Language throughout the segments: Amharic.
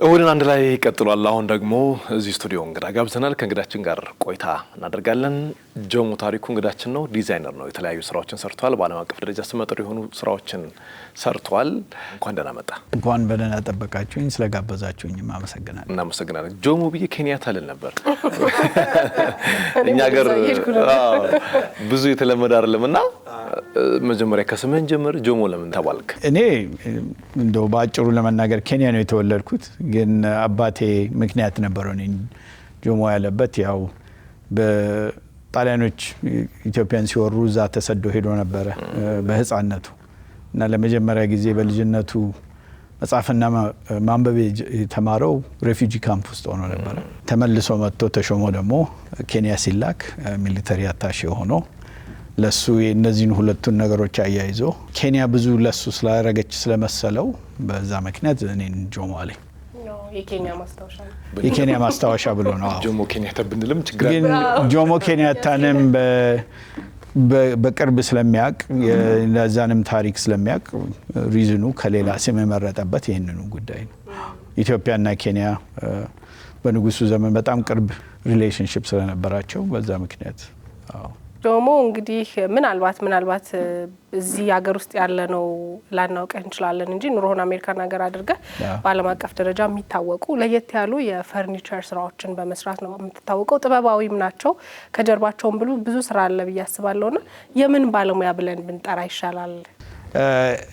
እሁድን አንድ ላይ ቀጥሏል። አሁን ደግሞ እዚህ ስቱዲዮ እንግዳ ጋብዘናል። ከእንግዳችን ጋር ቆይታ እናደርጋለን። ጆሞ ታሪኩ እንግዳችን ነው። ዲዛይነር ነው። የተለያዩ ስራዎችን ሰርቷል። በዓለም አቀፍ ደረጃ ስመጥር የሆኑ ስራዎችን ሰርቷል። እንኳን ደህና መጣ። እንኳን በደህና ጠበቃችሁኝ። ስለጋበዛችሁኝም አመሰግናለሁ። እናመሰግናለን። ጆሞ ብዬ ኬንያታ ልል ነበር። እኛ ሀገር ብዙ የተለመደ አይደለምና መጀመሪያ ከስምህን ጀምር። ጆሞ ለምን ተባልክ? እኔ እንደው ባጭሩ ለመናገር ኬንያ ነው የተወለድኩት፣ ግን አባቴ ምክንያት ነበረው እኔ ጆሞ ያለበት። ያው በጣሊያኖች ኢትዮጵያን ሲወሩ እዛ ተሰዶ ሄዶ ነበረ በህፃነቱ እና ለመጀመሪያ ጊዜ በልጅነቱ መጻፍና ማንበብ የተማረው ሬፊጂ ካምፕ ውስጥ ሆኖ ነበረ። ተመልሶ መጥቶ ተሾሞ ደግሞ ኬንያ ሲላክ ሚሊተሪ አታሼ ሆኖ ለሱ እነዚህን ሁለቱን ነገሮች አያይዞ ኬንያ ብዙ ለሱ ስላደረገች ስለመሰለው በዛ ምክንያት እኔን ጆሞ አለኝ። የኬንያ ማስታወሻ ብሎ ነው። ጆሞ ኬንያታ ብንልም ችግር ግን ጆሞ ኬንያታንም በቅርብ ስለሚያውቅ ለዛንም ታሪክ ስለሚያውቅ ሪዝኑ ከሌላ ስም የመረጠበት ይህንኑ ጉዳይ ነው። ኢትዮጵያና ኬንያ በንጉሱ ዘመን በጣም ቅርብ ሪሌሽንሽፕ ስለነበራቸው በዛ ምክንያት። ጆሞ እንግዲህ ምናልባት እዚህ ሀገር ውስጥ ያለ ነው ላናውቀህ እንችላለን እንጂ ኑሮህን አሜሪካን ሀገር አድርገህ በዓለም አቀፍ ደረጃ የሚታወቁ ለየት ያሉ የፈርኒቸር ስራዎችን በመስራት ነው የምትታወቀው። ጥበባዊም ናቸው። ከጀርባቸውም ብዙ ስራ አለ ብዬ አስባለሁና የምን ባለሙያ ብለን ብንጠራ ይሻላል?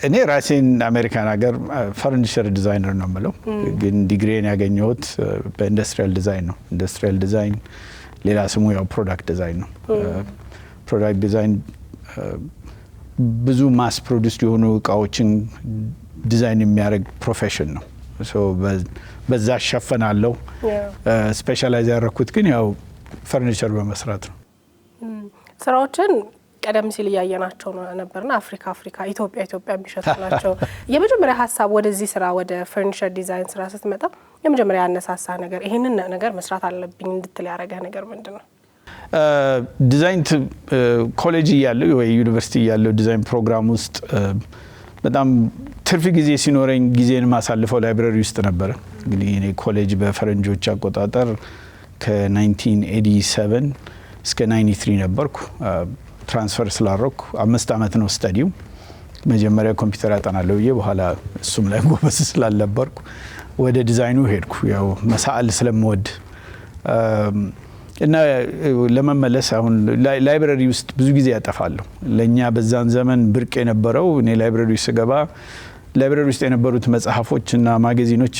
እኔ ራሴን አሜሪካን ሀገር ፈርኒቸር ዲዛይነር ነው የምለው፣ ግን ዲግሪን ያገኘሁት በኢንዱስትሪያል ዲዛይን ነው። ኢንዱስትሪያል ዲዛይን ሌላ ስሙ ያው ፕሮዳክት ዲዛይን ነው። ፕሮዳክት ዲዛይን ብዙ ማስ ፕሮዲውስድ የሆኑ እቃዎችን ዲዛይን የሚያደርግ ፕሮፌሽን ነው። በዛ ሸፈናለሁ። ስፔሻላይዝ ያደረኩት ግን ያው ፈርኒቸር በመስራት ነው። ስራዎችን ቀደም ሲል እያየናቸው ነበርና አፍሪካ ኢትዮጵያ የሚሸጡ ናቸው። የመጀመሪያ ሀሳብ ወደዚህ ስራ ወደ ፈርኒቸር ዲዛይን ስራ ስትመጣ የመጀመሪያ ያነሳሳ ነገር ይሄንን ነገር መስራት አለብኝ እንድትል ያደረገህ ነገር ምንድነው? ዲዛይን ኮሌጅ እያለሁ ወይ ዩኒቨርሲቲ እያለሁ ዲዛይን ፕሮግራም ውስጥ በጣም ትርፍ ጊዜ ሲኖረኝ ጊዜን ማሳልፈው ላይብረሪ ውስጥ ነበረ። እንግዲህ እኔ ኮሌጅ በፈረንጆች አቆጣጠር ከ1987 እስከ 93 ነበርኩ። ትራንስፈር ስላረኩ 5 አመት ነው ስተዲው። መጀመሪያ ኮምፒውተር አጠናለሁ ብዬ በኋላ እሱም ላይ ጎበዝ ስላልነበርኩ ወደ ዲዛይኑ ሄድኩ። ያው መሳል ስለምወድ እና ለመመለስ አሁን ላይብረሪ ውስጥ ብዙ ጊዜ ያጠፋለሁ። ለኛ በዛን ዘመን ብርቅ የነበረው እኔ ላይብረሪ ውስጥ ስገባ ላይብረሪ ውስጥ የነበሩት መጽሐፎችና ማጋዚኖች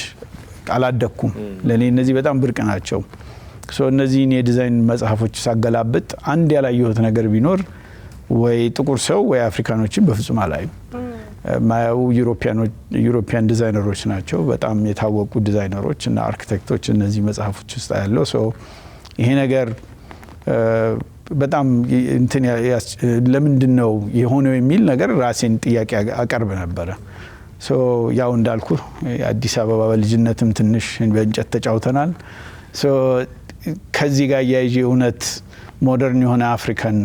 አላደኩም። ለኔ እነዚህ በጣም ብርቅ ናቸው። እነዚህን የዲዛይን መጽሐፎች ሳገላብጥ አንድ ያላየሁት ነገር ቢኖር ወይ ጥቁር ሰው ወይ አፍሪካኖችን በፍጹም አላይም። ማያው ዩሮፒያን ዲዛይነሮች ናቸው፣ በጣም የታወቁ ዲዛይነሮች እና አርኪቴክቶች እነዚህ መጽሐፎች ውስጥ ያለው ይሄ ነገር በጣም ለምንድን ነው የሆነው የሚል ነገር ራሴን ጥያቄ አቀርብ ነበረ። ያው እንዳልኩ አዲስ አበባ በልጅነትም ትንሽ በእንጨት ተጫውተናል። ከዚህ ጋር ያያይዤ እውነት ሞደርን የሆነ አፍሪካን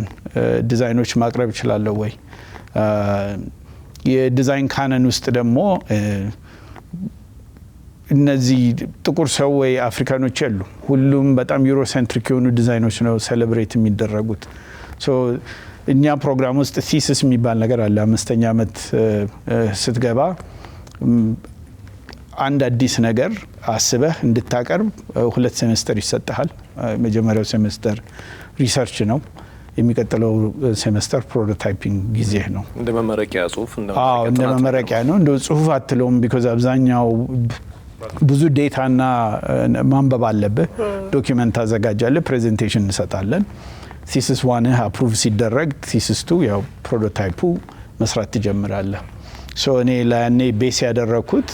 ዲዛይኖች ማቅረብ እችላለሁ ወይ? የዲዛይን ካነን ውስጥ ደግሞ እነዚህ ጥቁር ሰው ወይ አፍሪካኖች የሉ። ሁሉም በጣም ዩሮሴንትሪክ የሆኑ ዲዛይኖች ነው ሴሌብሬት የሚደረጉት። እኛ ፕሮግራም ውስጥ ቲሲስ የሚባል ነገር አለ። 5ኛ አመት ስትገባ አንድ አዲስ ነገር አስበህ እንድታቀርብ 2 ሴሜስተር ይሰጣል። መጀመሪያው ሴሜስተር ሪሰርች ነው። የሚቀጥለው ሴሜስተር ፕሮቶታይፒንግ ጊዜ ነው። እንደ መመረቂያ ጽሁፍ እንደ መመረቂያ ነው። እንደ ጽሁፍ አትለውም። ቢኮዝ አብዛኛው ብዙ ዴታና ማንበብ አለብህ። ዶኪመንት ታዘጋጃለህ፣ ፕሬዘንቴሽን እንሰጣለን። ቲሲስ 1 አፕሩቭ ሲደረግ ቲሲስ 2 ያው ፕሮቶታይፑ መስራት ትጀምራለህ። እኔ ለያኔ ቤስ ያደረኩት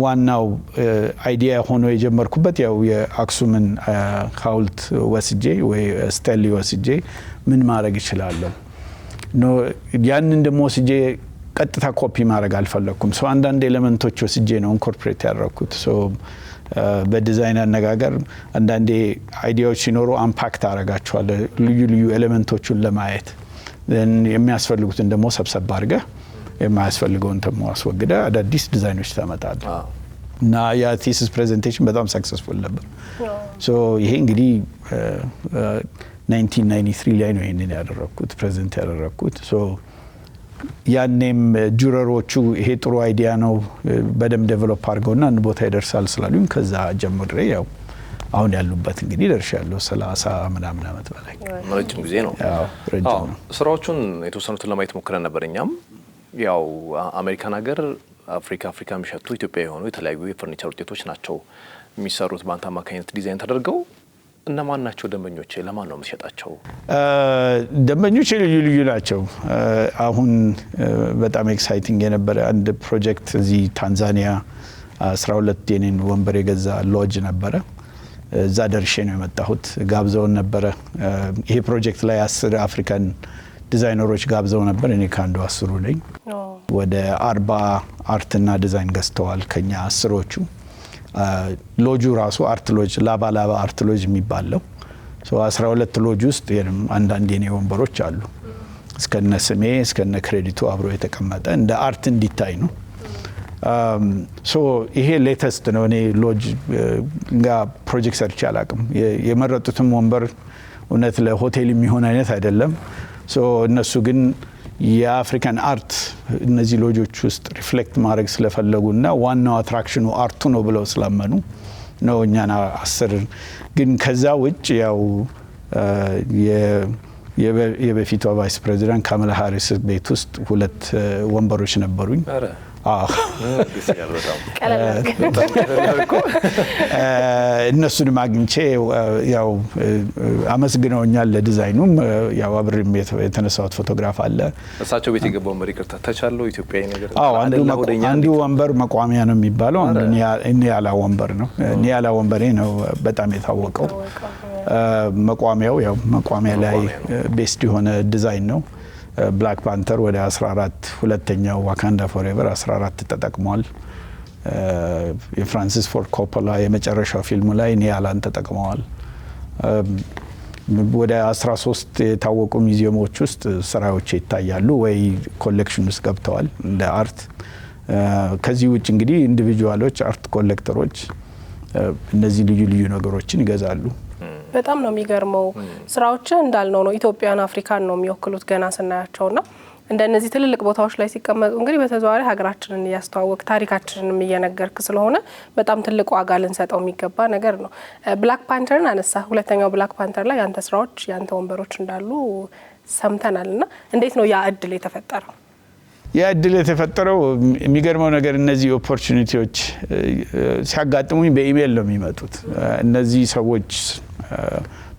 ዋናው አይዲያ ሆኖ የጀመርኩበት ያው የአክሱምን ሐውልት ወስጄ ወይ ስቴሊ ወስጄ ምን ማድረግ እችላለሁ ነው። ያንን ደግሞ ወስጄ ቀጥታ ኮፒ ማድረግ አልፈለኩም። አንዳንድ ኤሌመንቶች ወስጄ ነው ኢንኮርፖሬት ያደረኩት። በዲዛይን አነጋገር አንዳንዴ አይዲያዎች ሲኖሩ አምፓክት አደርጋቸዋለሁ ልዩ ኤሌመንቶቹን ለማየት። የሚያስፈልጉትን ደግሞ ሰብሰብ አድርገህ የማያስፈልገውን ደግሞ አስወግደ አዳዲስ ዲዛይኖች ታመጣለህ። እና ያ ቲሲስ ፕሬዘንቴሽን በጣም ሰክሰስፉል ነበር። ሶ ይሄ እንግዲህ 1993 ላይ ነው ይሄንን ያደረኩት ፕሬዘንት ያደረኩት። ሶ ያኔም ጁረሮቹ ይሄ ጥሩ አይዲያ ነው በደንብ ዴቨሎፕ አድርገውና አንድ ቦታ ይደርሳል ስላሉኝ ከዛ ጀምሬ ያው አሁን ያሉበት እንግዲህ ደርሻለሁ 30 ምናምን ዓመት በላይ ረጅም ጊዜ ነው። ያው ረጅም ነው። ስራዎቹን የተወሰኑትን ለማየት ሞክረን ነበር። እኛም ያው አሜሪካን ሀገር አፍሪካ የሚሸጡ ኢትዮጵያ የሆኑ የተለያዩ የፈርኒቸር ውጤቶች ናቸው የሚሰሩት በአንተ አማካኝነት ዲዛይን ተደርገው። እነማን ናቸው ደንበኞቼ? ለማን ነው የምትሸጣቸው? ደንበኞቼ ልዩ ናቸው። አሁን በጣም ኤክሳይቲንግ የነበረ አንድ ፕሮጀክት እዚህ ታንዛኒያ 12 የኔን ወንበር የገዛ ሎጅ ነበረ። እዛ ደርሼ ነው የመጣሁት። ጋብዘውን ነበረ። ይሄ ፕሮጀክት ላይ 10 አፍሪካን ዲዛይነሮች ጋብዘው ነበር። እኔ ከአንዱ 10ሩ ነኝ። ወደ 40 አርትና ዲዛይን ገዝተዋል ከኛ 10ሮቹ። ሎጁ ራሱ አርት ሎጅ ላባ አርት ሎጅ የሚባለው 12 ሎጅ ውስጥ አንዳንድ የኔ ወንበሮች አሉ። እስከነ ስሜ እስከነ ክሬዲቱ አብሮ የተቀመጠ እንደ አርት እንዲታይ ነው። ሶ ይሄ ሌተስት ነው። እኔ ሎጅ ጋር ፕሮጀክት ሰርቼ አላቅም። የመረጡትም ወንበር እውነት ለሆቴል የሚሆን አይነት አይደለም። ሶ እነሱ ግን የአፍሪካን አርት እነዚህ ሎጆች ውስጥ ሪፍሌክት ማድረግ ስለፈለጉና ዋናው አትራክሽኑ አርቱ ነው ብለው ስላመኑ ነው እኛን 10 ግን ከዛ ውጭ ያው የበፊቷ ቫይስ ፕሬዚዳንት ካማላ ሃሪስ ቤት ውስጥ 2 ወንበሮች ነበሩኝ። እነሱንም አግኝቼ ያው አመስግነውኛል ለዲዛይኑም። ያው አብሬም የተነሳሁት ፎቶግራፍ አለ። እሳቸው ቤት የገባው መሪ ቅርታ ተቻለው ኢትዮጵያዊ ነገር አንዱ ወንበር መቋሚያ ነው የሚባለው። ኒያላ ወንበር ነው። ኒያላ ወንበሬ ነው በጣም የታወቀው። መቋሚያው ያው መቋሚያ ላይ ቤስድ የሆነ ዲዛይን ነው። ብላክ ፓንተር ወደ 14 ሁለተኛው ዋካንዳ ፎሬቨር 14 ተጠቅሟል። የፍራንሲስ ፎርድ ኮፖላ የመጨረሻው ፊልሙ ላይ ኒያላን ተጠቅመዋል። ወደ 13 የታወቁ ሚዚየሞች ውስጥ ስራዎች ይታያሉ ወይ ኮሌክሽን ውስጥ ገብተዋል እንደ አርት። ከዚህ ውጭ እንግዲህ ኢንዲቪጁዋሎች አርት ኮሌክተሮች እነዚህ ልዩ ነገሮችን ይገዛሉ። በጣም ነው የሚገርመው። ስራዎች እንዳልነው ነው ኢትዮጵያን አፍሪካን ነው የሚወክሉት ገና ስናያቸውና እንደነዚህ ትልልቅ ቦታዎች ላይ ሲቀመጡ እንግዲህ በተዘዋዋሪ ሀገራችንን እያስተዋወቅ ታሪካችንንም እየነገርክ ስለሆነ በጣም ትልቅ ዋጋ ልንሰጠው የሚገባ ነገር ነው። ብላክ ፓንተርን አነሳ። ሁለተኛው ብላክ ፓንተር ላይ ያንተ ስራዎች ያንተ ወንበሮች እንዳሉ ሰምተናልና እንዴት ነው ያ እድል የተፈጠረው? ያ እድል የተፈጠረው የሚገርመው ነገር እነዚህ ኦፖርቹኒቲዎች ሲያጋጥሙኝ በኢሜል ነው የሚመጡት። እነዚህ ሰዎች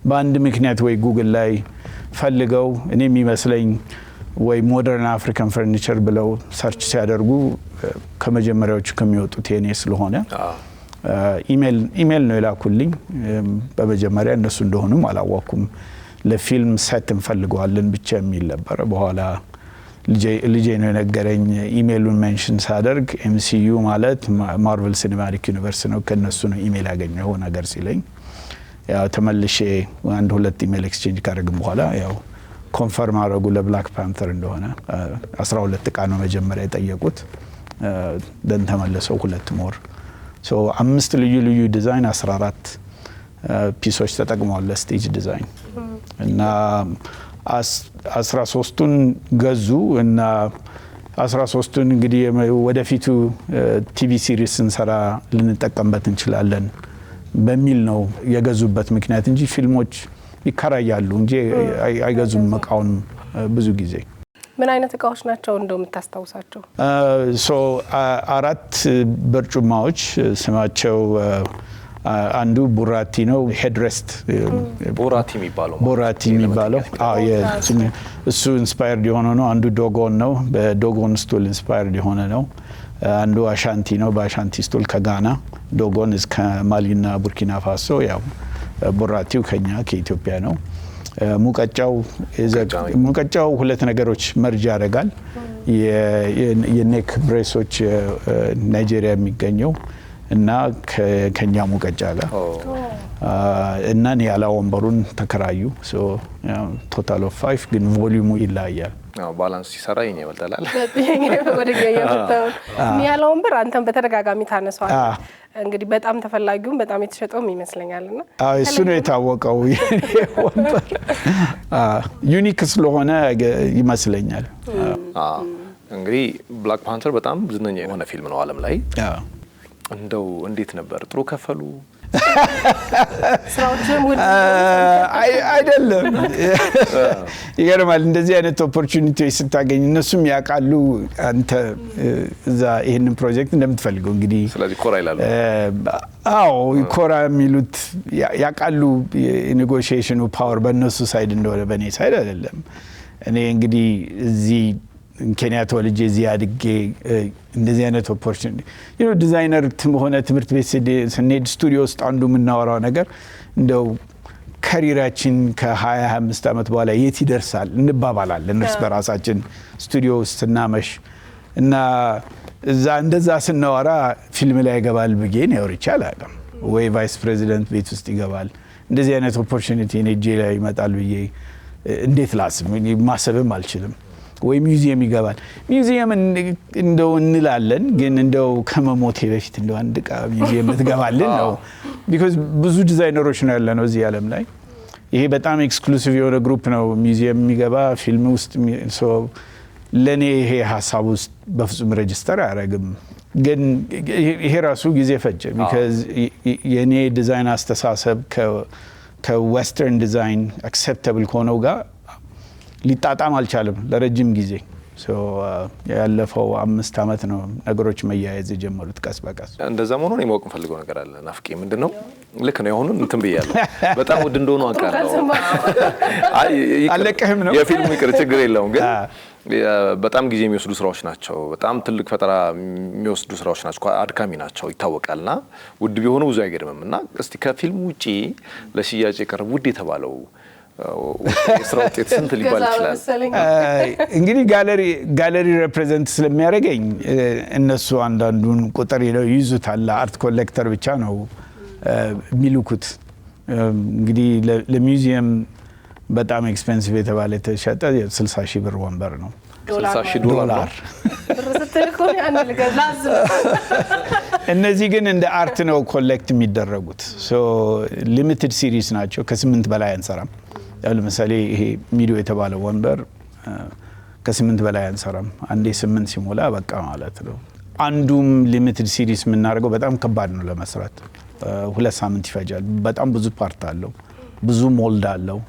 በአንድ ምክንያት ወይ ጉግል ላይ ፈልገው እኔ የሚመስለኝ ወይ ሞደርን አፍሪካን ፈርኒቸር ብለው ሰርች ሲያደርጉ ከመጀመሪያዎቹ ከሚወጡት የኔ ስለሆነ ኢሜል ነው የላኩልኝ። በመጀመሪያ እነሱ እንደሆኑም አላወኩም። ለፊልም ሴት እንፈልገዋለን ብቻ የሚል ነበረ። በኋላ ልጄ ነው የነገረኝ። ኢሜሉን ሜንሽን ሳደርግ ኤምሲዩ ማለት ማርቨል ሲኒማቲክ ዩኒቨርስ ነው፣ ከነሱ ነው ኢሜል ያገኘው ነገር ሲለኝ ያው ተመልሼ 1-2 ኢሜል ኤክስቼንጅ ካደረግን በኋላ ያው ኮንፈርም አደረጉ ለብላክ ፓንተር እንደሆነ። 12 ዕቃ ነው መጀመሪያ የጠየቁት። ደን ተመለሰው 2 ሞር 5 ልዩ ዲዛይን 14 ፒሶች ተጠቅመዋል ለስቴጅ ዲዛይን እና 13ቱን ገዙ እና 13ቱን እንግዲህ ወደፊቱ ቲቪ ሲሪስ እንሰራ ልንጠቀምበት እንችላለን በሚል ነው የገዙበት ምክንያት እንጂ ፊልሞች ይከራያሉ እንጂ አይገዙም እቃውን ብዙ ጊዜ። ምን አይነት እቃዎች ናቸው እንደው የምታስታውሳቸው? 4 በርጩማዎች ስማቸው አንዱ ቡራቲ ነው። ሄድሬስት ቦራቲ የሚባለው እሱ ኢንስፓየርድ የሆነ ነው። አንዱ ዶጎን ነው፣ በዶጎን ስቱል ኢንስፓየርድ የሆነ ነው። አንዱ አሻንቲ ነው፣ በአሻንቲ ስቱል ከጋና። ዶጎን እስከ ማሊና ቡርኪና ፋሶ፣ ያው ቡራቲው ከኛ ከኢትዮጵያ ነው። ሙቀጫው 2 ነገሮች መርጅ ያደርጋል። የኔክ ብሬሶች ናይጄሪያ የሚገኘው እና ከኛ ሙቀጫ ጋር እና ኒያላ ወንበሩን ተከራዩ። ቶታል ኦፍ 5 ግን ቮሊዩሙ ይለያያል። ባላንስ ሲሰራ የኛ ይበልጣል። ኒያላ ወንበር አንተም በተደጋጋሚ ታነሳዋል። እንግዲህ በጣም ተፈላጊውም በጣም የተሸጠውም ይመስለኛልና እሱ ነው የታወቀው ወንበር ዩኒክ ስለሆነ ይመስለኛል። እንግዲህ ብላክ ፓንተር በጣም ዝነኛ የሆነ ፊልም ነው ዓለም ላይ። እንደው እንዴት ነበር? ጥሩ ከፈሉ? ስራዎችም ውድ አይደለም። ይገርማል። እንደዚህ አይነት ኦፖርቹኒቲዎች ስታገኝ እነሱም ያውቃሉ አንተ እዛ ይሄንን ፕሮጀክት እንደምትፈልገው። እንግዲህ ስለዚህ ኮራ ይላሉ። አዎ ኮራ የሚሉት ያውቃሉ። የኔጎሺዬሽኑ ፓወር በእነሱ ሳይድ እንደሆነ በእኔ ሳይድ አይደለም። እኔ እንግዲህ እዚህ ኬንያ ተወልጄ እዚህ አድጌ እንደዚህ አይነት ኦፖርቹኒቲ ዲዛይነር ሆነ ትምህርት ቤት ስንሄድ ስቱዲዮ ውስጥ አንዱ የምናወራው ነገር እንደው ከሪራችን ከ20-25 ዓመት በኋላ የት ይደርሳል እንባባላለን እርስ በራሳችን ስቱዲዮ ውስጥ ስናመሽ እና እዛ እንደዛ ስናወራ ፊልም ላይ ይገባል ብዬን ያወርቻ አላለም ወይ ቫይስ ፕሬዚደንት ቤት ውስጥ ይገባል እንደዚህ አይነት ኦፖርቹኒቲ እጄ ላይ ይመጣል ብዬ እንዴት ላስብ ማሰብም አልችልም። ወይ ሙዚየም ይገባል። ሙዚየም እንደው እንላለን ግን እንደው ከመሞቴ በፊት እንደው አንድ ቃ ሙዚየም ትገባልን ነው። ቢኮዝ ብዙ ዲዛይነሮች ነው ያለነው እዚህ ዓለም ላይ። ይሄ በጣም ኤክስክሉሲቭ የሆነ ግሩፕ ነው ሙዚየም የሚገባ ፊልም ውስጥ ሶ ለኔ ይሄ ሀሳብ ውስጥ በፍጹም ሬጅስተር አያደርግም። ግን ይሄ ራሱ ጊዜ ፈጀ። ቢኮዝ የኔ ዲዛይን አስተሳሰብ ከዌስተርን ዲዛይን አክሴፕታብል ከሆነው ጋር ሊጣጣም አልቻለም ለረጅም ጊዜ። ያለፈው 5 ዓመት ነው ነገሮች መያያዝ የጀመሩት ቀስ በቀስ። እንደዛ መሆኑን የማወቅ ፈልገው ነገር አለ ናፍቄ። ምንድነው? ልክ ነው የሆኑን እንትን ብያለሁ። በጣም ውድ እንደሆነ አውቃለሁ። አለቀህም ነው የፊልሙ ይቅር ችግር የለውም ግን በጣም ጊዜ የሚወስዱ ስራዎች ናቸው። በጣም ትልቅ ፈጠራ የሚወስዱ ስራዎች ናቸው። አድካሚ ናቸው ይታወቃልና ውድ ቢሆኑ ብዙ አይገርምም። እና እስቲ ከፊልሙ ውጪ ለሽያጭ የቀረበ ውድ የተባለው የስራው ውጤት ስንት ሊባል ይችላል? እንግዲህ ጋለሪ ሪፕሬዘንት ስለሚያደርገኝ እነሱ አንዳንዱን ቁጥር ይይዙታል። አርት ኮሌክተር ብቻ ነው የሚልኩት። እንግዲህ ለሚውዚየም በጣም ኤክስፔንሲቭ የተባለ የተሸጠ 60,000 ብር ወንበር ነው። $60,000 እነዚህ ግን እንደ አርት ነው ኮሌክት የሚደረጉት። ሊሚትድ ሲሪስ ናቸው። ከ8 በላይ አንሰራም። ለምሳሌ ይሄ ሚዲዮ የተባለ ወንበር ከ8 በላይ አንሰራም። አንዴ 8 ሲሞላ በቃ ማለት ነው። አንዱም ሊሚትድ ሲሪስ የምናደርገው በጣም ከባድ ነው ለመስራት። 2 ሳምንት ይፈጃል። በጣም ብዙ ፓርት አለው፣ ብዙ ሞልድ አለው።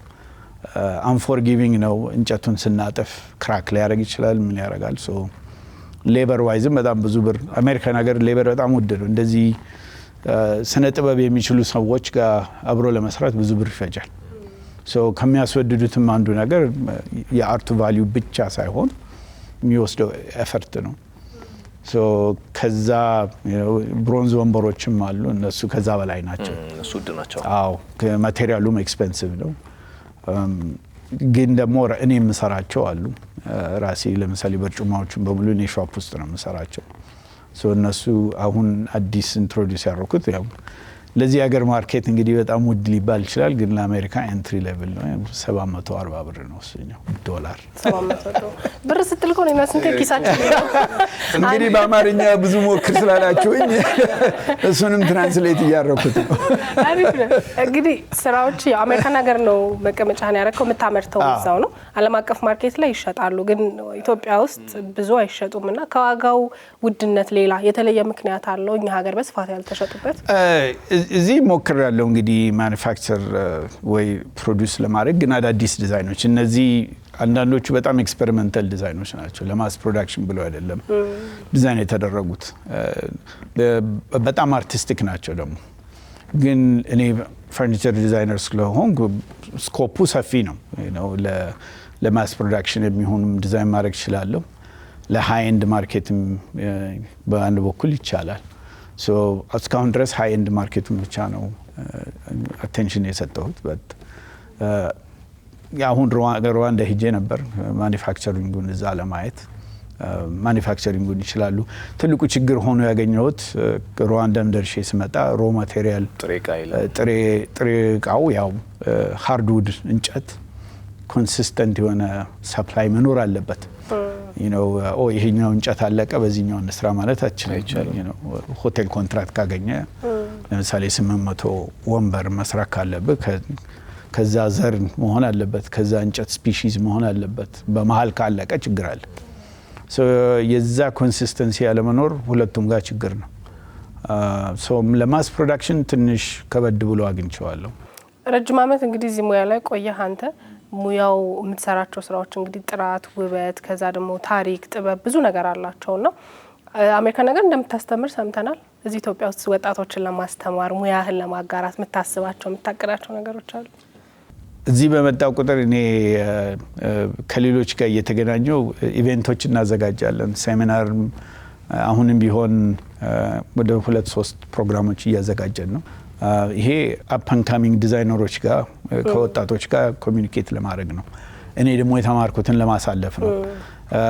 አንፎርጊቪንግ ነው። እንጨቱን ስናጥፍ ክራክ ሊያደርግ ይችላል። ምን ያደርጋል? ሌበር ዋይዝም በጣም ብዙ ብር። አሜሪካን ሀገር ሌበር በጣም ውድ ነው። እንደዚህ ስነ ጥበብ የሚችሉ ሰዎች ጋር አብሮ ለመስራት ብዙ ብር ይፈጃል። ከሚያስወድዱትም አንዱ ነገር የአርቱ ቫልዩ ብቻ ሳይሆን የሚወስደው ኤፈርት ነው። ከዛ ብሮንዝ ወንበሮችም አሉ። እነሱ ከዛ በላይ ናቸው። እነሱ ውድ ናቸው። አዎ ማቴሪያሉም ኤክስፔንሲቭ ነው። ግን ደግሞ እኔ የምሰራቸው አሉ ራሴ። ለምሳሌ በርጩማዎቹን በሙሉ እኔ ሾፕ ውስጥ ነው የምሰራቸው። እነሱ አሁን አዲስ ኢንትሮዲዩስ ያደረኩት ያው ለዚህ ሀገር ማርኬት እንግዲህ በጣም ውድ ሊባል ይችላል። ግን ለአሜሪካ ኤንትሪ ሌቭል ነው። 740 ብር ነው እሱኛው $700 ብር ስትል እኮ ነው ስንት ኪሳችን ነው። እንግዲህ በአማርኛ ብዙ ሞክር ስላላችሁኝ እሱንም ትራንስሌት እያደረኩት ነው። አሪፍ ነው። እንግዲህ ስራዎች አሜሪካን ሀገር ነው መቀመጫህን ያደረከው፣ የምታመርተው እዛው ነው። ዓለም አቀፍ ማርኬት ላይ ይሸጣሉ፣ ግን ኢትዮጵያ ውስጥ ብዙ አይሸጡምና ከዋጋው ውድነት ሌላ የተለየ ምክንያት አለው እኛ ሀገር በስፋት ያልተሸጡበት? እዚህ ሞክር ያለው እንግዲህ ማኑፋክቸር ወይ ፕሮዲዩስ ለማድረግ ግን አዳዲስ ዲዛይኖች። እነዚህ አንዳንዶቹ በጣም ኤክስፔሪመንታል ዲዛይኖች ናቸው። ለማስ ፕሮዳክሽን ብለው አይደለም ዲዛይን የተደረጉት። በጣም አርቲስቲክ ናቸው ደግሞ። ግን እኔ ፈርኒቸር ዲዛይነር ስለሆንኩ ስኮፑ ሰፊ ነው። ለማስ ፕሮዳክሽን የሚሆኑም ዲዛይን ማድረግ እችላለሁ። ለሃይ ኤንድ ማርኬትም በአንድ በኩል ይቻላል። እስካሁን ድረስ ሃይ ኤንድ ማርኬቱን ብቻ ነው አቴንሽን የሰጠሁት። አሁን ሩዋንዳ ሄጄ ነበር ማኒፋክቸሪንጉን እዛ ለማየት። ማኒፋክቸሪንጉን ይችላሉ። ትልቁ ችግር ሆኖ ያገኘሁት ሩዋንዳም ደርሼ ስመጣ ሮ ማቴሪያል ጥሬ እቃው ያው ሃርድውድ እንጨት ኮንሲስተንት የሆነ ሰፕላይ መኖር አለበት። ይሄኛው እንጨት አለቀ በዚህኛው እንስራ ማለት አችልም። ሆቴል ኮንትራክት ካገኘ ለምሳሌ 800 ወንበር መስራት ካለበት ከዛ ዘር መሆን አለበት፣ ከዛ እንጨት ስፒሺስ መሆን አለበት። በመሃል ካለቀ ችግር አለ። የዛ ኮንሲስተንሲ ያለመኖር ሁለቱም ጋር ችግር ነው። ለማስ ፕሮዳክሽን ትንሽ ከበድ ብሎ አግኝቼዋለሁ። ረጅም ዓመት እንግዲህ እዚህ ሙያ ላይ ቆየህ አንተ። ሙያው የምትሰራቸው ስራዎች እንግዲህ ጥራት፣ ውበት፣ ከዛ ደግሞ ታሪክ፣ ጥበብ ብዙ ነገር አላቸውና አሜሪካ ነገር እንደምታስተምር ሰምተናል። እዚህ ኢትዮጵያ ውስጥ ወጣቶችን ለማስተማር ሙያህን ለማጋራት የምታስባቸው የምታቅዳቸው ነገሮች አሉ? እዚህ በመጣው ቁጥር እኔ ከሌሎች ጋር እየተገናኘው ኢቨንቶች እናዘጋጃለን። ሴሚናር አሁንም ቢሆን ወደ 2-3 ፕሮግራሞች እያዘጋጀን ነው። ይሄ አፕ ኤንድ ካሚንግ ዲዛይነሮች ጋር ከወጣቶች ጋር ኮሚኒኬት ለማድረግ ነው። እኔ ደግሞ የተማርኩትን ለማሳለፍ ነው።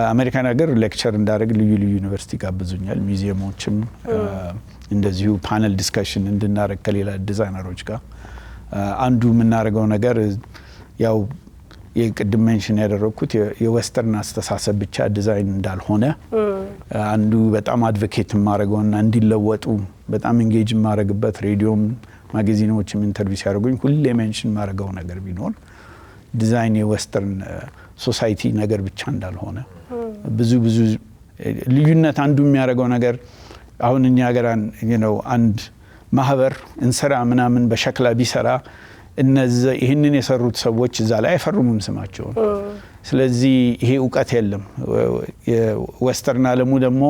አሜሪካን ሀገር ሌክቸር እንዳደረግ ልዩ ዩኒቨርሲቲ ጋብዙኛል። ሙዚየሞችም እንደዚሁ ፓነል ዲስከሽን እንድናደረግ ከሌላ ዲዛይነሮች ጋር አንዱ የምናደርገው ነገር ያው የቅድም ሜንሽን ያደረኩት የዌስተርን አስተሳሰብ ብቻ ዲዛይን እንዳልሆነ አንዱ በጣም አድቮኬት የማደርገውና እንዲለወጡ በጣም ኢንጌጅ የማደርግበት ሬዲዮም ማጋዚኖችም ኢንተርቪው ሲያደርጉኝ ሁሌ ሜንሽን የማደርገው ነገር ቢኖር ዲዛይን የዌስተርን ሶሳይቲ ነገር ብቻ እንዳልሆነ ብዙ ልዩነት አንዱ የሚያደርገው ነገር አሁን እኛ ሀገር አንድ ማህበር እንሰራ ምናምን በሸክላ ቢሰራ እነዚህ ይህንን የሰሩት ሰዎች እዛ ላይ አይፈርሙም ስማቸውን። ስለዚህ ይሄ እውቀት የለም። የዌስተርን ዓለሙ ደግሞ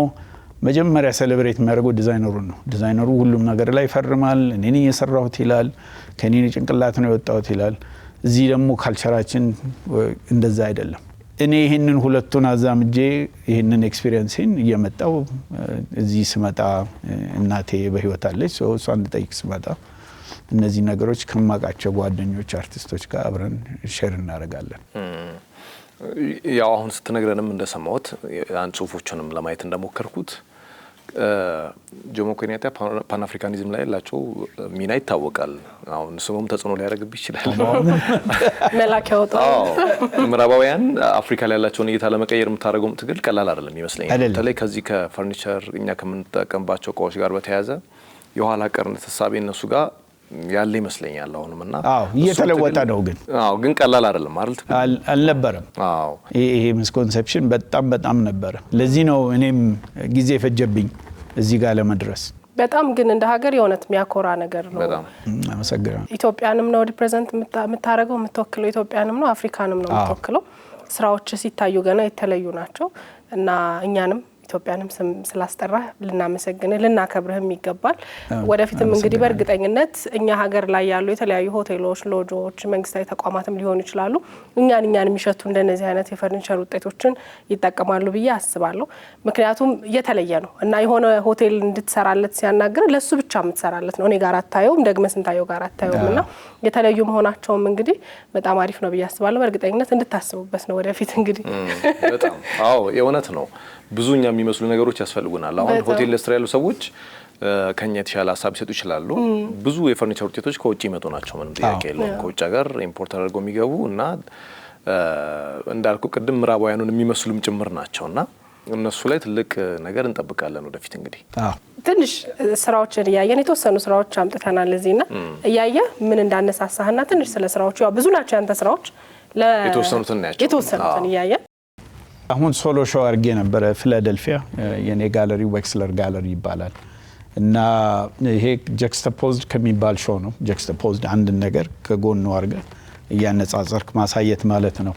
መጀመሪያ ሴሌብሬት የሚያደርገው ዲዛይነሩን ነው። ዲዛይነሩ ሁሉም ነገር ላይ ይፈርማል። እኔ የሰራሁት ይላል፣ ከኔ ጭንቅላት ነው የወጣሁት ይላል። እዚህ ደግሞ ካልቸራችን እንደዛ አይደለም። እኔ ይሄንን ሁለቱን አዛምጄ ይሄንን ኤክስፒሪየንስን እየመጣው እዚህ ስመጣ እናቴ በህይወት አለች። እሷን ልጠይቅ ስመጣ እነዚህ ነገሮች ከማውቃቸው ጓደኞች አርቲስቶች ጋር አብረን ሼር እናደርጋለን። ያው አሁን ስትነግረንም እንደሰማሁት ያን ጽሁፎችንም ለማየት እንደሞከርኩት ጆሞ ኬንያታ ፓን አፍሪካኒዝም ላይ ያላቸው ሚና ይታወቃል። አሁን ስሙም ተጽዕኖ ሊያደርግብ ይችላል። መላክ ያወጣው ምዕራባውያን አፍሪካ ላይ ያላቸውን እይታ ለመቀየር የምታደርገው ትግል ቀላል አይደለም ይመስለኛል። በተለይ ከዚህ ከፈርኒቸር እኛ ከምንጠቀምባቸው እቃዎች ጋር በተያያዘ የኋላ ቀርነት ሐሳብ እነሱ ጋር ያለ ይመስለኛል። አሁንምና እየተለወጠ ነው ግን ቀላል አይደለም ማለት አልነበረም። ይሄ ሚስኮንሰፕሽን በጣም ነበር። ለዚህ ነው እኔም ጊዜ ፈጀብኝ እዚህ ጋር ለመድረስ። በጣም ግን እንደ ሀገር የሆነት የሚያኮራ ነገር ነው። በጣም አመሰግናለሁ። ኢትዮጵያንም ነው ሪፕሬዘንት የምታረገው የምትወክለው፣ ኢትዮጵያንም ነው አፍሪካንም ነው የምትወክለው። ስራዎች ሲታዩ ገና የተለዩ ናቸው እና እኛንም ኢትዮጵያንም ስላስጠራ ልናመሰግን ልናከብርህም ይገባል። ወደፊትም እንግዲህ በእርግጠኝነት እኛ ሀገር ላይ ያሉ የተለያዩ ሆቴሎች፣ ሎጆች፣ መንግስታዊ ተቋማትም ሊሆኑ ይችላሉ እኛን የሚሸቱ እንደነዚህ አይነት የፈርኒቸር ውጤቶችን ይጠቀማሉ ብዬ አስባለሁ። ምክንያቱም የተለየ ነው እና የሆነ ሆቴል እንድትሰራለት ሲያናግር ለሱ ብቻ የምትሰራለት ነው። እኔ ጋር አታየውም፣ ደግመህ ስንታየው ጋር አታየውም እና የተለዩ መሆናቸውም እንግዲህ በጣም አሪፍ ነው ብዬ አስባለሁ። በእርግጠኝነት እንድታስቡበት ነው ወደፊት እንግዲህ በጣም የእውነት ነው። ብዙኛ የሚመስሉ ነገሮች ያስፈልጉናል። አሁን ሆቴል ለስራ ያሉ ሰዎች ከኛ የተሻለ ሀሳብ ይሰጡ ይችላሉ። ብዙ የፈርኒቸር ውጤቶች ከውጭ ይመጡ ናቸው፣ ምንም ጥያቄ የለውም። ከውጭ ሀገር ኢምፖርት አድርገው የሚገቡ እና እንዳልኩ ቅድም ምዕራባውያኑን የሚመስሉም ጭምር ናቸውና እነሱ ላይ ትልቅ ነገር እንጠብቃለን ወደፊት። እንግዲህ ትንሽ ስራዎችን እያየን የተወሰኑ ስራዎች አምጥተናል እዚህና እያየ ምን እንዳነሳሳህና ትንሽ ስለ ስራዎቹ ያው ብዙ ናቸው ያንተ ስራዎች የተወሰኑትን እያየን አሁን ሶሎ ሾው አድርጌ ነበረ ፊላደልፊያ። የኔ ጋለሪ ዌክስለር ጋለሪ ይባላል እና ይሄ ጀክስታፖዝድ ከሚባል ሾው ነው። ጀክስታፖዝድ አንድ ነገር ከጎኑ አድርገ እያነጻጸርክ ማሳየት ማለት ነው።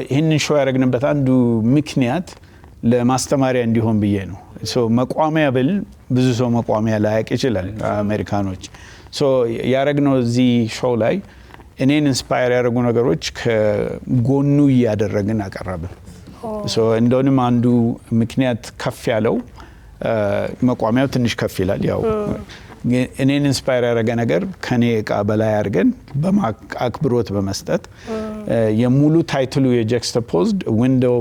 ይህንን ሾው ያደረግንበት አንዱ ምክንያት ለማስተማሪያ እንዲሆን ብዬ ነው። መቋሚያ ብል ብዙ ሰው መቋሚያ ላያቅ ይችላል አሜሪካኖች። ያደረግነው እዚህ ሾው ላይ እኔን ኢንስፓየር ያደረጉ ነገሮች ከጎኑ እያደረግን አቀረብን። እንደውም አንዱ ምክንያት ከፍ ያለው መቋሚያው ትንሽ ከፍ ይላል። ያው እኔን ኢንስፓየር ያደረገ ነገር ከኔ እቃ በላይ አድርገን በአክብሮት በመስጠት የሙሉ ታይትሉ የጀክስታፖዝድ ዊንዶው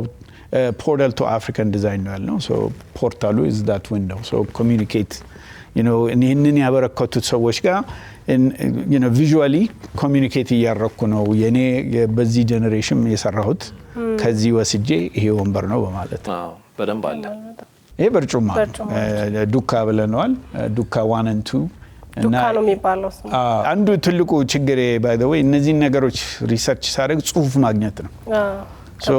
portal to African design ነው ያለው so portalu is that window so communicate እነኚህን ያበረከቱት ሰዎች ጋር visually communicate እያረኩ ነው የኔ በዚህ ጀነሬሽን የሰራሁት ከዚህ ወስጄ ይሄ ወንበር ነው በማለት በደንብ አለ ይሄ በርጩማ ዱካ ብለናል ዱካ 1 and 2 ዱካ ነው የሚባለው አንዱ ትልቁ ችግሬ by the way እነዚህ ነገሮች ሪሰርች ሳደርግ ጽሁፍ ማግኘት ነው so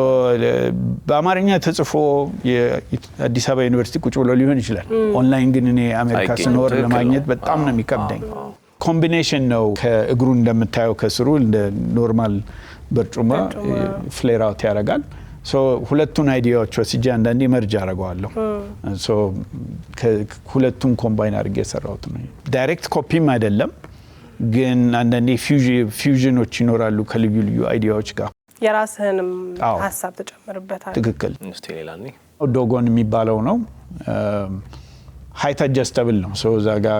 በአማርኛ ተጽፎ የአዲስ አበባ ዩኒቨርሲቲ ቁጭ ብሎ ሊሆን ይችላል ኦንላይን ግን እኔ አሜሪካ ስኖር ለማግኘት በጣም ነው የሚከብደኝ ኮምቢኔሽን ነው ከእግሩ እንደምታየው ከስሩ እንደ ኖርማል በርጩማ ፍሌር አውት ያደርጋል so ሁለቱን አይዲያዎች ወስጄ አንዳንዴ መርጅ አደርገዋለሁ so ሁለቱን ኮምባይን አድርጌ የሰራሁት ነው ዳይሬክት ኮፒም አይደለም ግን አንዳንዴ ፊውዥኖች ይኖራሉ ከልዩ ልዩ አይዲያዎች ጋር የራስህንም ሐሳብ ተጨምርበታል ትክክል እስቲ ሌላኒ ዶጎን የሚባለው ነው height adjustable ነው so እዛ ጋር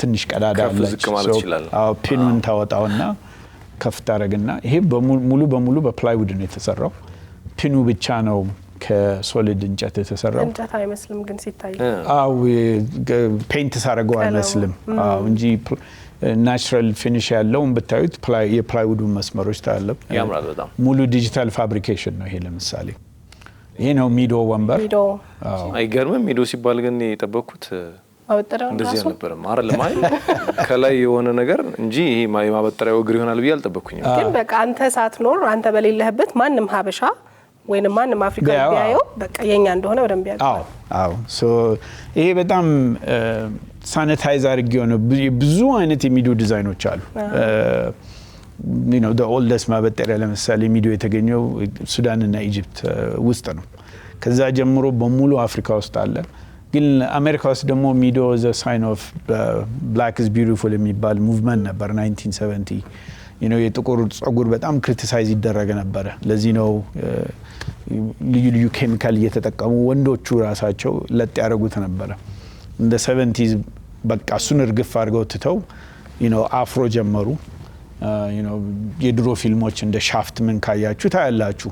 ትንሽ ቀዳዳ አለ so ፒኑን ታወጣውና ከፍ ታረግና ይሄ ሙሉ በሙሉ በፕላይውድ ነው የተሰራው ፒኑ ብቻ ነው ከሶሊድ እንጨት የተሰራው እንጨት አይመስልም ግን ሲታይ ፔንት ሳረገው አይመስልም እንጂ ናቹራል ፊኒሽ ያለው ብታዩት የፕላይውድ መስመሮች ታያለ ያምራል በጣም ሙሉ ዲጂታል ፋብሪኬሽን ነው ይሄ ለምሳሌ ይሄ ነው ሚዶ ወንበር አይገርምም ሚዶ ሲባል ግን የጠበቅኩት ማበጠሪያው እንደዚህ ነበር ማረል ማይ ከላይ የሆነ ነገር እንጂ ይሄ ማበጠሪያው እግር ይሆናል ብዬ አልጠበቅኩኝም ግን በቃ አንተ ሳትኖር አንተ በሌለህበት ማንንም ሀበሻ ወይንም ማንንም አፍሪካዊ ቢያየው በቃ የኛ እንደሆነ በደንብ ያውቃል ሶ ይሄ በጣም ሳኒታይዝ አድርጌው ነው ብዙ አይነት የሚዶ ዲዛይኖች አሉ the oldest ማበጠሪያ ለምሳሌ ሚዶ የተገኘው ሱዳን እና ኢጂፕት ውስጥ ነው ከዛ ጀምሮ በሙሉ አፍሪካ ውስጥ አለ ግን አሜሪካ ውስጥ ደግሞ ሚዶ the sign of black is beautiful የሚባል ሙቭመንት ነበር 1970 የጥቁር ጸጉር በጣም ክሪቲሳይዝ ይደረገ ነበር ለዚህ ነው ልዩ ልዩ ኬሚካል እየተጠቀሙ ወንዶቹ ራሳቸው ለጥ ያደርጉት ነበር እንደ 70s በቃ እሱን እርግፍ አድርገው ትተው አፍሮ ጀመሩ የድሮ ፊልሞች እንደ ሻፍት ምን ካያችሁ ታያላችሁ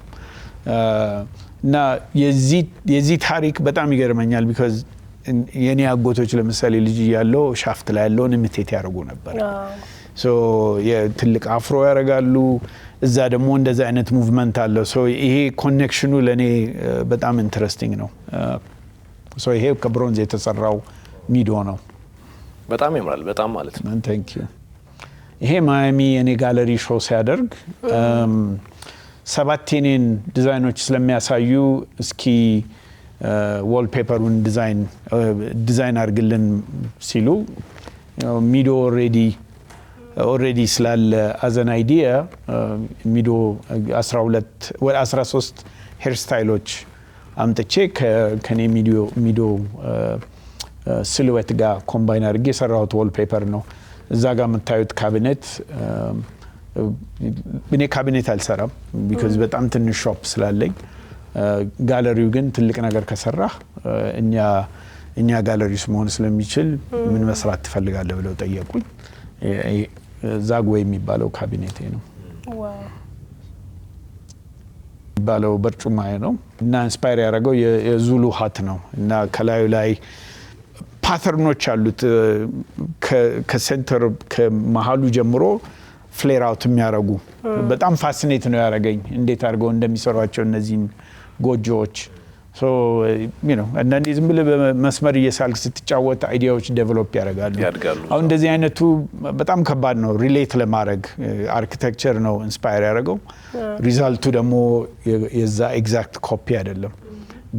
እና የዚህ ታሪክ በጣም ይገርመኛል because የኔ አጎቶች ለምሳሌ ልጅ ያለው ሻፍት ላይ ያለውን ኢሚቴት ያደርጉ ነበር so የትልቅ አፍሮ ያደርጋሉ እዛ ደግሞ እንደዛ አይነት ሙቭመንት አለ so ይሄ ኮኔክሽኑ ለኔ በጣም ኢንትረስቲንግ ነው so ይሄ ከብሮንዝ የተሰራው ሚዶ ነው በጣም ያምራል በጣም ማለት ነው thank you ይሄ ማያሚ የኔ ጋለሪ ሾው ሲያደርግ ሰባቴኔን ዲዛይኖች ስለሚያሳዩ እስኪ ዋልፔፐሩን ዲዛይን አድርግልን ሲሉ ሚዶ ኦልሬዲ ስላለ as an idea ሚዶ 12 ወይ 13 ሄር ስታይሎች አምጥቼ ከኔ ሚዶ ሲሉዌት ጋር ኮምባይን አድርጌ የሰራሁት ዋልፔፐር ነው እዛ ጋር የምታዩት ካቢኔት እኔ ካቢኔት አልሰራም because በጣም ትንሽ ሾፕ ስላለኝ ጋለሪው ግን ትልቅ ነገር ከሰራ እኛ ጋለሪስ መሆን ስለሚችል ምን መስራት ትፈልጋለህ ብለው ጠየቁኝ ዛግዌ የሚባለው ካቢኔቴ ነው ዋው ባለው በርጩማዬ ነው እና ኢንስፓየር ያደረገው የዙሉ ሃት ነው እና ከላዩ ላይ ፓተርኖች አሉት ከሴንተር ከመሃሉ ጀምሮ ፍሌር አውት የሚያረጉ በጣም ፋሲኔት ነው ያረጋኝ እንዴት አድርገው እንደሚሰሯቸው እነዚህን ጎጆዎች so አንዳንዴ ዝም ብለህ በመስመር እየሳልክ ስትጫወት አይዲያዎች ዴቨሎፕ ያደርጋሉ አሁን እንደዚህ አይነቱ በጣም ከባድ ነው ሪሌት ለማድረግ አርኪቴክቸር ነው ኢንስፓየር ያደረገው ሪዛልቱ ደግሞ የዛ ኤግዛክት ኮፒ አይደለም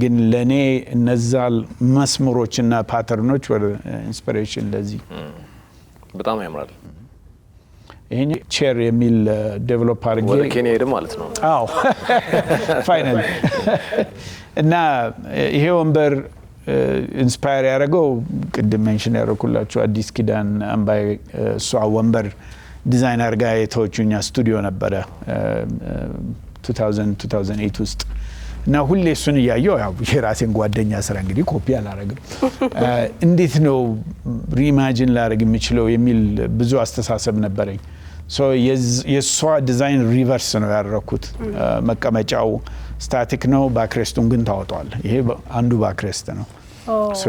ግን ለኔ እነዛ መስመሮችና ፓተርኖች ወደ ኢንስፒሬሽን ለዚህ በጣም ያምራል ይሄን ቼር የሚል ዴቨሎፕ አድርጌ ወደ ኬንያ ሄደ ማለት ነው ፋይናል እና ይሄ ወንበር ኢንስፓየር ያደረገው ቅድም ሜንሽን ያደረኩላችሁ አዲስ ኪዳን አምባይ እሷ ወንበር ዲዛይን አድርጋ የተወቹኛ ስቱዲዮ ነበረ 2008 ውስጥ እና ሁሌ እሱን እያየው ያው የራሴን ጓደኛ ስራ እንግዲህ ኮፒ አላረግም እንዴት ነው ሪኢማጂን ላረግ የሚችለው የሚል ብዙ አስተሳሰብ ነበረኝ ሶ የሷ ዲዛይን ሪቨርስ ነው ያደረኩት መቀመጫው ስታቲክ ነው። ባክሬስቱን ግን ታወጣዋል። ይሄ አንዱ ባክሬስት ነው። ሶ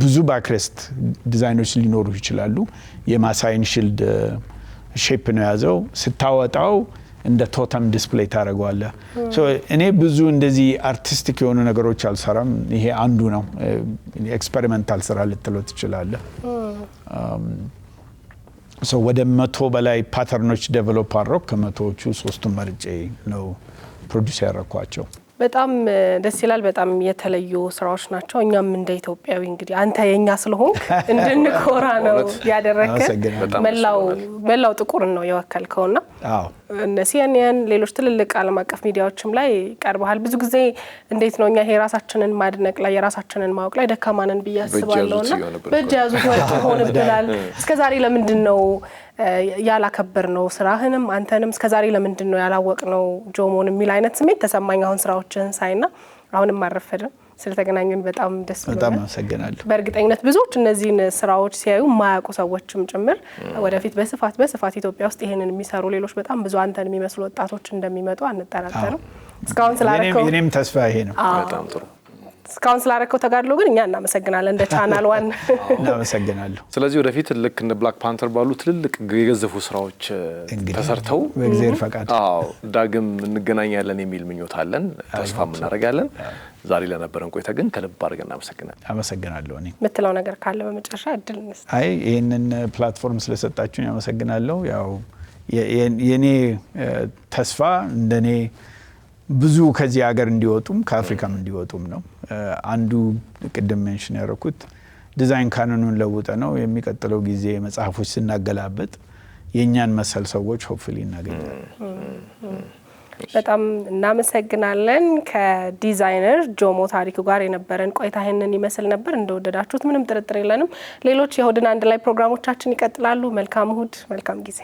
ብዙ ባክሬስት ዲዛይኖች ሊኖሩ ይችላሉ። የማሳይን ሺልድ ሼፕ ነው ያዘው። ስታወጣው እንደ ቶተም ዲስፕሌይ ታደርገዋለህ። ሶ እኔ ብዙ እንደዚህ አርቲስቲክ የሆኑ ነገሮች አልሰራም። ይሄ አንዱ ነው። ኤክስፐሪመንታል ስራ ልትለው ትችላለህ። ሶ ወደ 100 በላይ ፓተርኖች ዴቨሎፕ አድርገው ከ100ዎቹ 3ቱን መርጬ ነው ፕሮዲዩስ ያደረኳቸው። በጣም ደስ ይላል። በጣም የተለዩ ስራዎች ናቸው። እኛም እንደ ኢትዮጵያዊ እንግዲህ አንተ የኛ ስለሆንክ እንድንኮራ ነው ያደረከን። መላው ጥቁር ነው የወከልከውና እነ CNN ሌሎች ትልልቅ ዓለም አቀፍ ሚዲያዎችም ላይ ቀርበሃል። ብዙ ጊዜ እንዴት ነው እኛ ይሄ ራሳችንን ማድነቅ ላይ የራሳችንን ማወቅ ላይ ደካማንን ብያስባለውና በእጅ ያዙት ወርቅ ሆነብላል። እስከዛሬ ለምንድን ነው ያላከበር ነው ስራህንም አንተንም እስከዛሬ ለምንድን ነው ያላወቅ ነው ጆሞን የሚል አይነት ስሜት ተሰማኝ። አሁን ስራዎችን ሳይና አሁንም ማረፈድም ስለተገናኘን በጣም ደስ ብሎኛል። በጣም አመሰግናለሁ። በእርግጠኝነት ብዙዎች እነዚህን ስራዎች ሲያዩ ማያውቁ ሰዎችም ጭምር ወደፊት በስፋት ኢትዮጵያ ውስጥ ይሄንን የሚሰሩ ሌሎች በጣም ብዙ አንተን የሚመስሉ ወጣቶች እንደሚመጡ አንጠራጠርም። እስካሁን ስላረከው የኔም ተስፋ ይሄ ነው። በጣም ጥሩ። እስካሁን ስላረከው ተጋድሎ ግን እኛ እናመሰግናለን እንደ ቻናል ዋን እናመሰግናለሁ። ስለዚህ ወደፊት ልክ እንደ ብላክ ፓንተር ባሉ ትልልቅ የገዘፉ ስራዎች ተሰርተው በእግዚአብሔር ፈቃድ ዳግም እንገናኛለን የሚል ምኞት አለን፣ ተስፋም እናደርጋለን። ዛሬ ለነበረን ቆይታ ግን ከልብ አድርገን እናመሰግናለን። አመሰግናለሁ። እኔ የምትለው ነገር ካለ በመጨረሻ እድል እንስጥ። አይ ይሄንን ፕላትፎርም ስለሰጣችሁኝ አመሰግናለሁ። ያው የኔ ተስፋ እንደኔ ብዙ ከዚህ ሀገር እንዲወጡም ከአፍሪካም እንዲወጡም ነው። አንዱ ቅድም ሜንሽን ያደረኩት ዲዛይን ካኖኑን ለውጠ ነው የሚቀጥለው ጊዜ መጽሐፎች ስናገላበጥ የኛን መሰል ሰዎች ሆፕፉሊ እናገኛለን። በጣም እናመሰግናለን። ከዲዛይነር ጆሞ ታሪኩ ጋር የነበረን ቆይታ ይሄንን ይመስል ነበር። እንደወደዳችሁት ምንም ጥርጥር የለንም። ሌሎች የእሁድን አንድ ላይ ፕሮግራሞቻችን ይቀጥላሉ። መልካም እሁድ፣ መልካም ጊዜ።